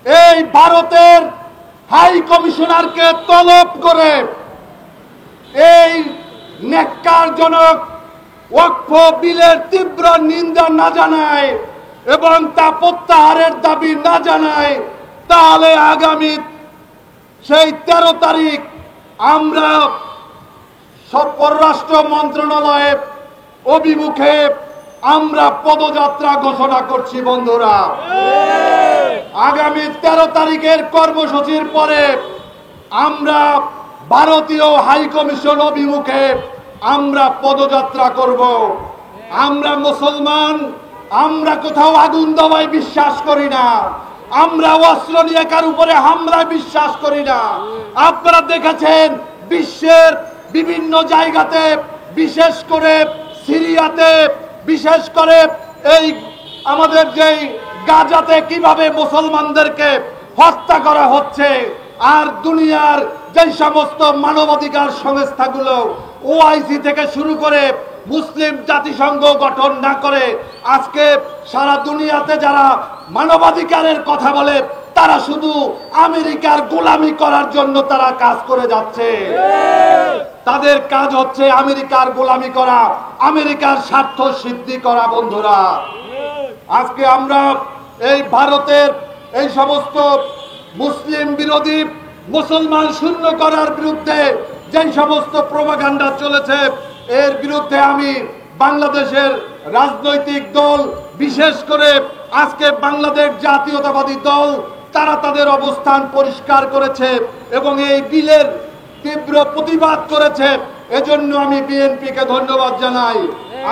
এই ভারতের হাই কমিশনারকে তলব করে এই ন্যাক্কারজনক ওয়াকফ বিলের তীব্র নিন্দা না জানায় এবং তা প্রত্যাহারের দাবি না জানায়, তাহলে আগামী সেই 13 তারিখ আমরা পররাষ্ট্র মন্ত্রণালয়ের অভিমুখে আমরা পদযাত্রা ঘোষণা করছি। বন্ধুরা, আগামী 13 তারিখের কর্মসূচির পরে আমরা ভারতীয় হাই কমিশন অভিমুখে আমরা পদযাত্রা করব। আমরা মুসলমান, আমরা কোথাও আগুন দেওয়ায় বিশ্বাস করি না, আমরা অস্ত্র নিয়ে কার উপরে হামলায় বিশ্বাস করি না। আপনারা দেখেছেন বিশ্বের বিভিন্ন জায়গাতে, বিশেষ করে সিরিয়াতে, বিশেষ করে এই আমাদের যেই গাজাতে কিভাবে মুসলমানদেরকে হত্যা করা হচ্ছে। আর দুনিয়ার যে সমস্ত মানবাধিকার সংস্থাগুলো ওআইসি থেকে শুরু করে মুসলিম জাতিসংঘ গঠন না করে আজকে সারা দুনিয়াতে যারা মানবাধিকারের কথা বলে তারা শুধু আমেরিকার গোলামি করার জন্য তারা কাজ করে যাচ্ছে। তাদের কাজ হচ্ছে আমেরিকার গোলামি করা, আমেরিকার স্বার্থ সিদ্ধি করা। বন্ধুরা, আজকে আমরা এই ভারতের এই সমস্ত মুসলিম বিরোধী, মুসলমান শূন্য করার বিরুদ্ধে যে সমস্ত প্রোপাগান্ডা চলেছে এর বিরুদ্ধে আমি বাংলাদেশের রাজনৈতিক দল, বিশেষ করে আজকে বাংলাদেশ জাতীয়তাবাদী দল, তারা তাদের অবস্থান পরিষ্কার করেছে এবং এই বিলের তীব্র প্রতিবাদ করেছে। এজন্য আমি বিএনপিকে ধন্যবাদ জানাই।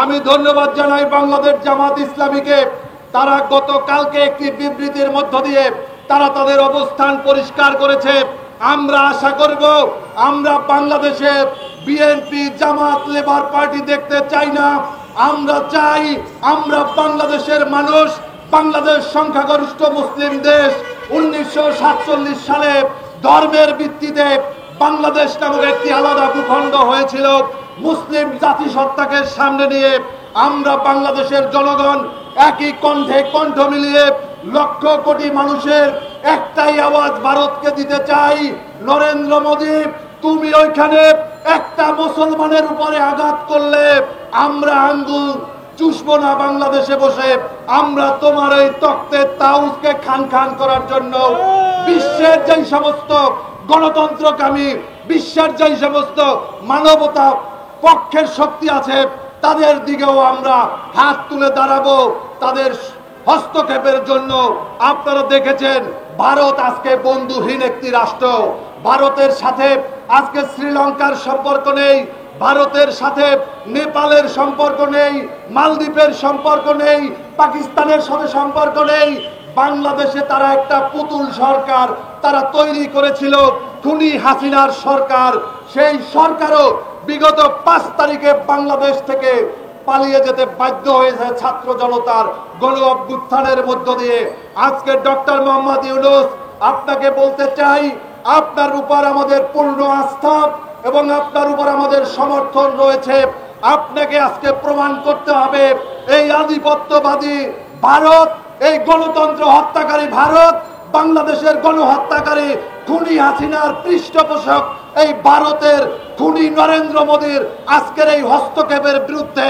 আমি ধন্যবাদ জানাই বাংলাদেশ জামাত ইসলামীকে। তারা গতকালকে একটি বিবৃতির মধ্য দিয়ে তারা তাদের অবস্থান পরিষ্কার করেছে। আমরা আশা করব, আমরা বাংলাদেশে বিএনপি, জামাত, লেবার পার্টি দেখতে চাই না। আমরা চাই আমরা বাংলাদেশের মানুষ, বাংলাদেশ সংখ্যাগরিষ্ঠ মুসলিম দেশ। 1947 সালে ধর্মের ভিত্তিতে বাংলাদেশ নামক একটি আলাদা ভূখণ্ড হয়েছিল। মুসলিম জাতিসত্তাকে সামনে নিয়ে আমরা বাংলাদেশের জনগণ একই কণ্ঠে কণ্ঠ মিলিয়ে লক্ষ কোটি মানুষের একটাই আওয়াজ ভারতকে দিতে চাই। নরেন্দ্র মোদী, তুমি ওইখানে একটা মুসলমানের উপরে আঘাত করলে আমরা আঙ্গুল চুষবো না বাংলাদেশে বসে। আমরা তোমার এই তক্তের তাউজকে খান খান করার জন্য বিশ্বের যে সমস্ত গণতন্ত্রকামী, বিশ্বের যে সমস্ত মানবতা পক্ষের শক্তি আছে তাদের দিকেও আমরা হাত তুলে দাঁড়াবো তাদের হস্তক্ষেপের জন্য। আপনারা দেখেছেন ভারত আজকে বন্ধুহীন একটি রাষ্ট্র। ভারতের সাথে আজকে শ্রীলঙ্কার সম্পর্ক নেই, ভারতের সাথে নেপালের সম্পর্ক নেই, মালদ্বীপের সম্পর্ক নেই, পাকিস্তানের সাথে সম্পর্ক নেই। বাংলাদেশে তারা একটা পুতুল সরকার তারা তৈরি করেছিল, খুনি হাসিনার সরকার। সেই সরকারও বিগত 5 তারিখে বাংলাদেশ থেকে পালিয়ে যেতে বাধ্য হয়েছে ছাত্র জনতার গণ অভ্যুত্থানের মধ্য দিয়ে। আজকে ডক্টর মোহাম্মদ ইউনূস, আপনাকে বলতে চাই, আপনার উপর আমাদের পূর্ণ আস্থা এবং আপনার উপর আমাদের সমর্থন রয়েছে। আপনাকে আজকে প্রমাণ করতে হবে এই আধিপত্যবাদী ভারত, এই গণতন্ত্র হত্যাকারী ভারত, বাংলাদেশের গণহত্যাকারী খুনি হাসিনার পৃষ্ঠপোষক এই ভারতের খুনি নরেন্দ্র মোদীর আজকের এই হস্তক্ষেপের বিরুদ্ধে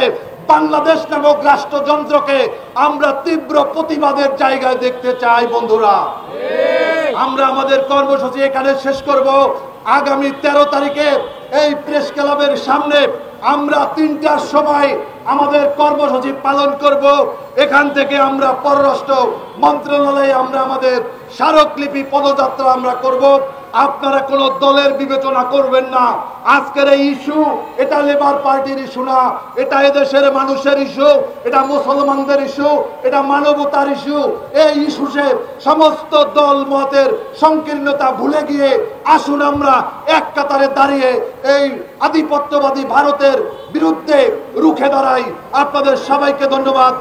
বাংলাদেশ নামক রাষ্ট্রযন্ত্রকে আমরা তীব্র প্রতিবাদের জায়গায় দেখতে চাই। বন্ধুরা, আমরা আমাদের কর্মসূচি এখানে শেষ করব। আগামী 13 তারিখে এই প্রেস ক্লাবের সামনে আমরা 3টার সময় আমাদের কর্মসূচি পালন করব। এখান থেকে আমরা পররাষ্ট্র মন্ত্রণালয়ে আমরা আমাদের স্মারকলিপি পদযাত্রা আমরা করব। আপনারা কোনো দলের বিবেচনা করবেন না। আজকের এই ইস্যু এটা লেবার পার্টির ইস্যু না, এটা এদেশের মানুষের ইস্যু, এটা মুসলমানদের ইস্যু, এটা মানবতার ইস্যু। এই ইস্যুতে সমস্ত দল মতের সংকীর্ণতা ভুলে গিয়ে আসুন আমরা এক কাতারে দাঁড়িয়ে এই আধিপত্যবাদী ভারতের বিরুদ্ধে রুখে দাঁড়াই। আপনাদের সবাইকে ধন্যবাদ।